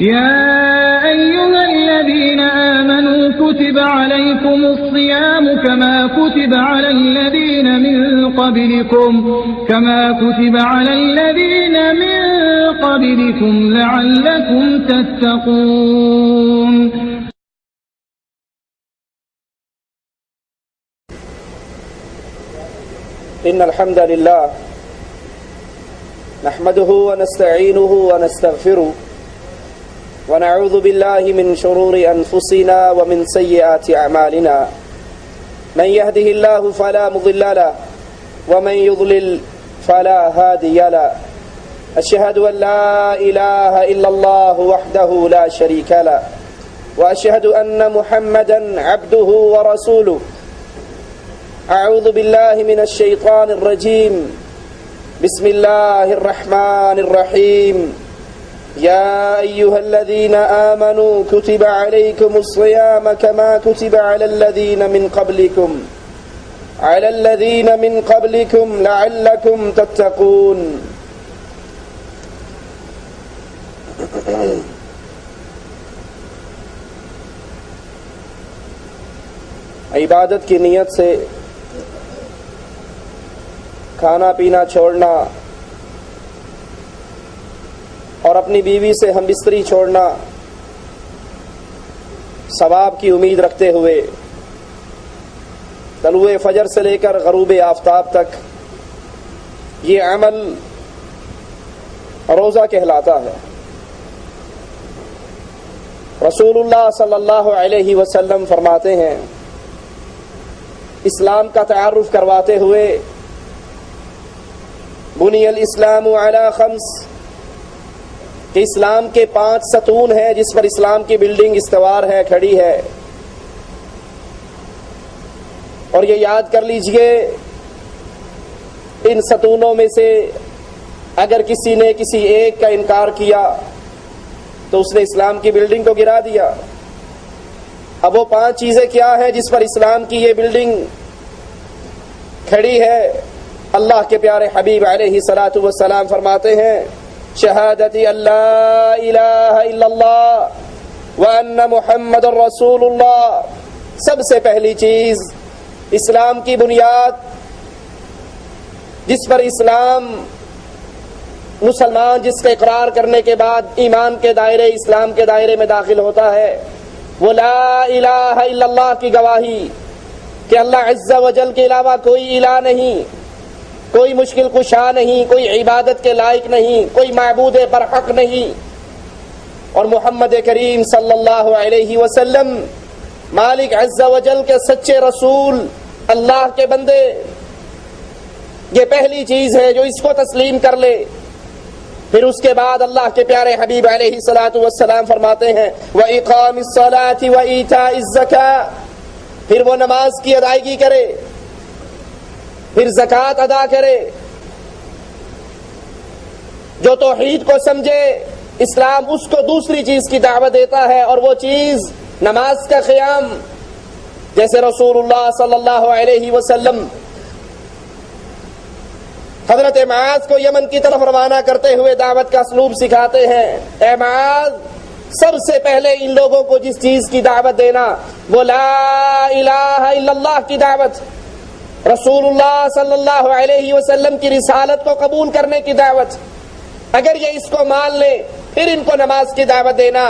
يا أيها الذين آمنوا كتب عليكم الصيام كما كتب على الذين من قبلكم لعلكم تتقون. إن الحمد لله نحمده ونستعينه ونستغفره ونعوذ بالله من شرور أنفسنا ومن سيئات أعمالنا من يهده الله فلا مضل له ومن يضلل فلا هادي له أشهد أن لا إله إلا الله وحده لا شريك له وأشهد أن محمدا عبده ورسوله. أعوذ بالله من الشيطان الرجيم. بسم الله الرحمن الرحيم. يا أيها الذين آمنوا كتب عليكم الصيام كما كتب على الذين من قبلكم لعلكم تتقون. عبادت کی نیت سے کھانا پینا چھوڑنا اور اپنی بیوی سے ہم بستری چھوڑنا ثواب کی امید رکھتے ہوئے طلوع فجر سے لے کر غروب آفتاب تک یہ عمل روزہ کہلاتا ہے. رسول اللہ صلی اللہ علیہ وسلم فرماتے ہیں اسلام کا تعارف کرواتے ہوئے بنی الاسلام علی خمس کہ اسلام کے 5 ستون ہیں جس پر اسلام کی بلڈنگ استوار ہے، کھڑی ہے. اور یہ یاد کر لیجئے ان ستونوں میں سے اگر کسی نے کسی ایک کا انکار کیا تو اس نے اسلام کی بلڈنگ کو گرا دیا. اب وہ 5 چیزیں کیا ہیں جس پر اسلام کی یہ بلڈنگ کھڑی ہے؟ اللہ کے پیارے حبیب علیہ الصلوۃ والسلام فرماتے ہیں شہادتی اللہ الہ الا اللہ وان محمد رسول اللہ. سب سے پہلی چیز اسلام کی بنیاد جس پر مسلمان جس کا اقرار کرنے کے بعد ایمان کے دائرے اسلام کے دائرے میں داخل ہوتا ہے وہ لا الہ الا اللہ کی گواہی کہ اللہ عز و جل کے علاوہ کوئی الہ نہیں، کوئی مشکل کشا نہیں، کوئی عبادت کے لائق نہیں، کوئی معبود برحق نہیں، اور محمد کریم صلی اللہ علیہ وسلم مالک عز و جل کے سچے رسول، اللہ کے بندے. یہ پہلی چیز ہے جو اس کو تسلیم کر لے. پھر اس کے بعد اللہ کے پیارے حبیب علیہ الصلوۃ والسلام فرماتے ہیں وَإِقَامِ الصَّلَاةِ وَإِيتَاءِ الزَّكَاةِ. پھر وہ نماز کی ادائیگی کرے، پھر زکوٰۃ ادا کرے. جو توحید کو سمجھے اسلام اس کو دوسری چیز کی دعوت دیتا ہے اور وہ چیز نماز کا قیام. جیسے رسول اللہ صلی اللہ علیہ وسلم حضرت معاذ کو یمن کی طرف روانہ کرتے ہوئے دعوت کا اسلوب سکھاتے ہیں. اے معاذ، سب سے پہلے ان لوگوں کو جس چیز کی دعوت دینا وہ لا الہ الا اللہ کی دعوت، رسول اللہ صلی اللہ علیہ وسلم کی رسالت کو قبول کرنے کی دعوت. اگر یہ اس کو مان لے پھر ان کو نماز کی دعوت دینا،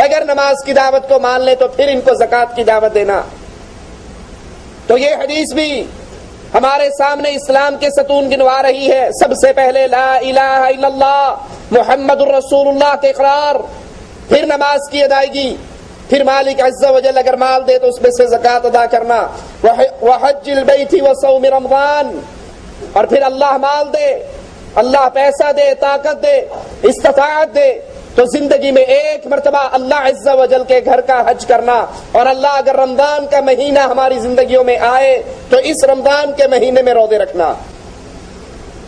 اگر نماز کی دعوت کو مان لے تو پھر ان کو زکوٰۃ کی دعوت دینا. تو یہ حدیث بھی ہمارے سامنے اسلام کے ستون گنوا رہی ہے. سب سے پہلے لا الہ الا اللہ محمد الرسول اللہ کے اقرار، پھر نماز کی ادائیگی، پھر مالک عز و جل اگر مال دے تو اس میں سے زکوٰۃ ادا کرنا. وحج البیت وصوم رمضان. اور پھر اللہ مال دے، اللہ پیسہ دے، طاقت دے، استطاعت دے تو زندگی میں ایک مرتبہ اللہ عز و جل کے گھر کا حج کرنا. اور اللہ اگر رمضان کا مہینہ ہماری زندگیوں میں آئے تو اس رمضان کے مہینے میں روزے رکھنا.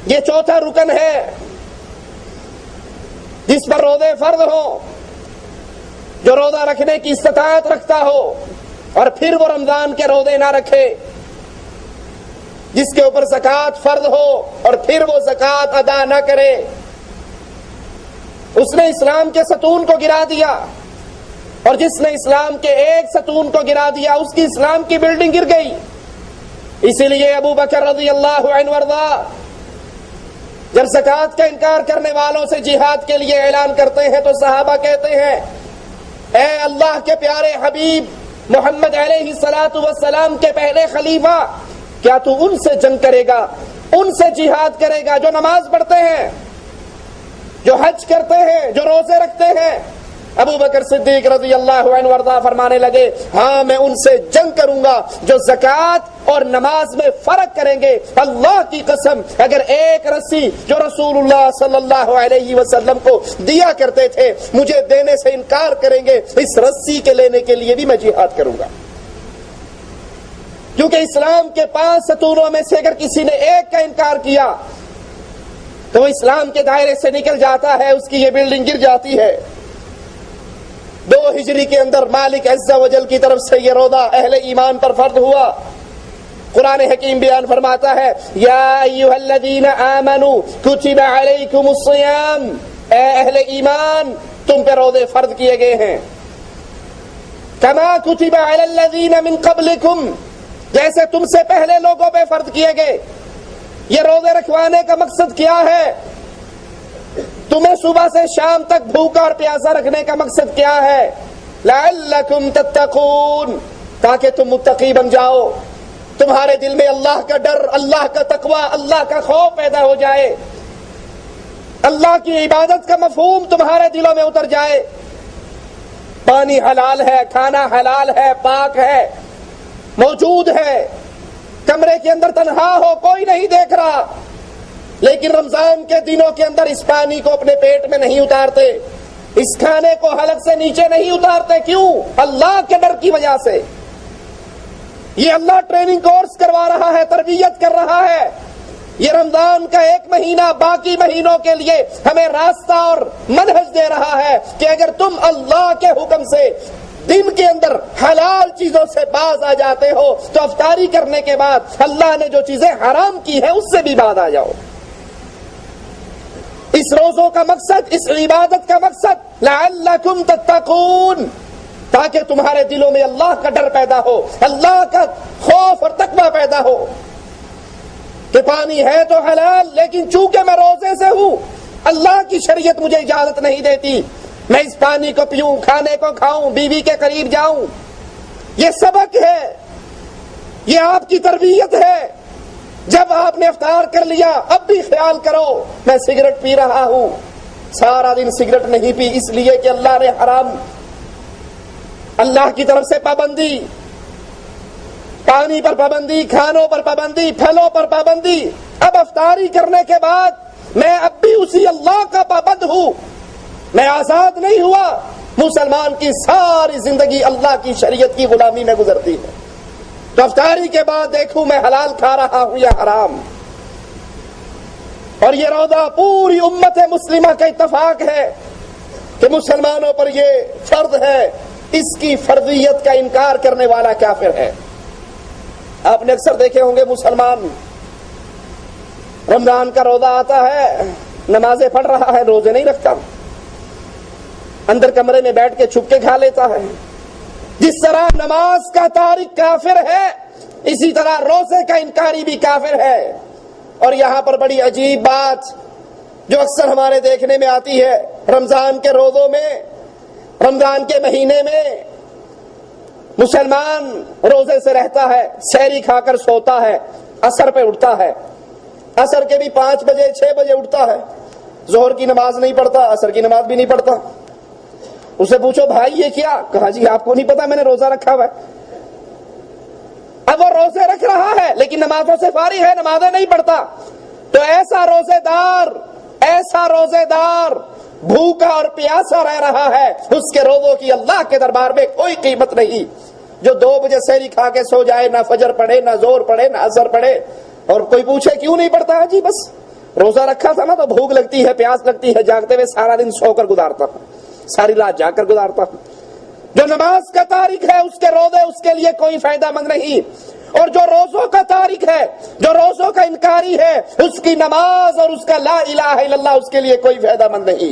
یہ چوتھا رکن ہے جس پر روزے فرض ہو، جو روزہ رکھنے کی استطاعت رکھتا ہو اور پھر وہ رمضان کے روزے نہ رکھے. جس کے اوپر زکوٰۃ فرض ہو اور پھر وہ زکوٰۃ ادا نہ کرے اس نے اسلام کے ستون کو گرا دیا، اور جس نے اسلام کے ایک ستون کو گرا دیا اس کی اسلام کی بلڈنگ گر گئی۔ اسی لیے ابو بکر رضی اللہ عنہ وارضا جب زکوٰۃ کا انکار کرنے والوں سے جہاد کے لیے اعلان کرتے ہیں تو صحابہ کہتے ہیں اے اللہ کے پیارے حبیب محمد علیہ الصلوۃ والسلام کے پہلے خلیفہ، کیا تو ان سے جنگ کرے گا، ان سے جہاد کرے گا جو نماز پڑھتے ہیں، جو حج کرتے ہیں، جو روزے رکھتے ہیں؟ ابو بکر صدیق رضی اللہ عنہ وارضا فرمانے لگے ہاں میں ان سے جنگ کروں گا جو زکوٰۃ اور نماز میں فرق کریں گے۔ اللہ کی قسم اگر ایک رسی جو رسول اللہ صلی اللہ علیہ وسلم کو دیا کرتے تھے مجھے دینے سے انکار کریں گے، اس رسی کے لینے کے لیے بھی میں جہاد کروں گا، کیونکہ اسلام کے 5 ستونوں میں سے اگر کسی نے ایک کا انکار کیا تو وہ اسلام کے دائرے سے نکل جاتا ہے، اس کی یہ بلڈنگ گر جاتی ہے۔ 2 ہجری کے اندر مالک عز و جل کی طرف سے یہ روزہ اہل ایمان پر فرض ہوا۔ قرآن حکیم بیان فرماتا ہے یا ایھا الذین آمنوا کتب علیکم الصیام، اے اہل ایمان تم پہ روزے فرض کیے گئے ہیں، کما کتب علی الذین من قبلکم، جیسے تم سے پہلے لوگوں پہ فرض کیے گئے۔ یہ روزے رکھوانے کا مقصد کیا ہے؟ تمہیں صبح سے شام تک بھوکا اور پیاسا رکھنے کا مقصد کیا ہے؟ لعلکم تتقون، تاکہ تم متقی بن جاؤ، تمہارے دل میں اللہ کا ڈر، اللہ کا تقوی، اللہ کا خوف پیدا ہو جائے، اللہ کی عبادت کا مفہوم تمہارے دلوں میں اتر جائے۔ پانی حلال ہے، کھانا حلال ہے، پاک ہے، موجود ہے، کمرے کے اندر تنہا ہو کوئی نہیں دیکھ رہا، لیکن رمضان کے دنوں کے اندر اس پانی کو اپنے پیٹ میں نہیں اتارتے، اس کھانے کو حلق سے نیچے نہیں اتارتے، کیوں؟ اللہ کے ڈر کی وجہ سے۔ یہ اللہ ٹریننگ کورس کروا رہا ہے، تربیت کر رہا ہے۔ یہ رمضان کا 1 مہینہ باقی مہینوں کے لیے ہمیں راستہ اور منہج دے رہا ہے کہ اگر تم اللہ کے حکم سے دن کے اندر حلال چیزوں سے باز آ جاتے ہو تو افطاری کرنے کے بعد اللہ نے جو چیزیں حرام کی ہیں اس سے بھی باز آ جاؤ۔ اس روزوں کا مقصد، اس عبادت کا مقصد لعلکم تتقون، تاکہ تمہارے دلوں میں اللہ کا ڈر پیدا ہو، اللہ کا خوف اور تقوی پیدا ہو کہ پانی ہے تو حلال، لیکن چونکہ میں روزے سے ہوں اللہ کی شریعت مجھے اجازت نہیں دیتی میں اس پانی کو پیوں، کھانے کو کھاؤں، بیوی کے قریب جاؤں۔ یہ سبق ہے، یہ آپ کی تربیت ہے۔ جب آپ نے افطار کر لیا اب بھی خیال کرو میں سگریٹ پی رہا ہوں، سارا دن سگریٹ نہیں پی، اس لیے کہ اللہ نے حرام، اللہ کی طرف سے پابندی، پانی پر پابندی، کھانوں پر پابندی، پھلوں پر پابندی۔ اب افطاری کرنے کے بعد میں اب بھی اسی اللہ کا پابند ہوں، میں آزاد نہیں ہوا۔ مسلمان کی ساری زندگی اللہ کی شریعت کی غلامی میں گزرتی ہے، تو افطاری کے بعد دیکھوں میں حلال کھا رہا ہوں یا حرام۔ اور یہ روزہ پوری امت مسلمہ کا اتفاق ہے کہ مسلمانوں پر یہ فرض ہے، اس کی فرضیت کا انکار کرنے والا کافر ہے۔ آپ نے اکثر دیکھے ہوں گے مسلمان رمضان کا روزہ آتا ہے، نمازیں پڑھ رہا ہے، روزے نہیں رکھتا، اندر کمرے میں بیٹھ کے چھپ کے کھا لیتا ہے۔ جس طرح نماز کا تارک کافر ہے اسی طرح روزے کا انکاری بھی کافر ہے۔ اور یہاں پر بڑی عجیب بات جو اکثر ہمارے دیکھنے میں آتی ہے، رمضان کے روزوں میں، رمضان کے مہینے میں مسلمان روزے سے رہتا ہے، سحری کھا کر سوتا ہے، عصر پہ اٹھتا ہے، عصر کے بھی 5 بجے 6 بجے اٹھتا ہے، ظہر کی نماز نہیں پڑھتا، عصر کی نماز بھی نہیں پڑھتا۔ اسے پوچھو بھائی یہ کیا؟ کہا جی آپ کو نہیں پتا میں نے روزہ رکھا ہوا ہے۔ اب وہ روزے رکھ رہا ہے لیکن نمازوں سے فارغ ہے، نمازیں نہیں پڑھتا۔ تو ایسا روزے دار بھوکا اور پیاسا رہ رہا ہے، اس کے روزوں کی اللہ کے دربار میں کوئی قیمت نہیں۔ جو 2 بجے سحری کھا کے سو جائے، نہ فجر پڑھے، نہ زور پڑھے، نہ عصر پڑھے، اور کوئی پوچھے کیوں نہیں پڑھتا ہے، جی بس روزہ رکھا تھا نا تو بھوک لگتی ہے، پیاس لگتی ہے، جاگتے ہوئے سارا دن سو کر گزارتا ہوں، ساری رات جاگ کر گزارتا ہوں۔ جو نماز کا تارک ہے اس کے روزے اس کے لیے کوئی فائدہ مند نہیں، اور جو روزوں کا تارک ہے، جو روزوں کا انکاری ہے، اس کی نماز اور اس کا لا الہ الا اللہ اس کے لیے کوئی فائدہ مند نہیں۔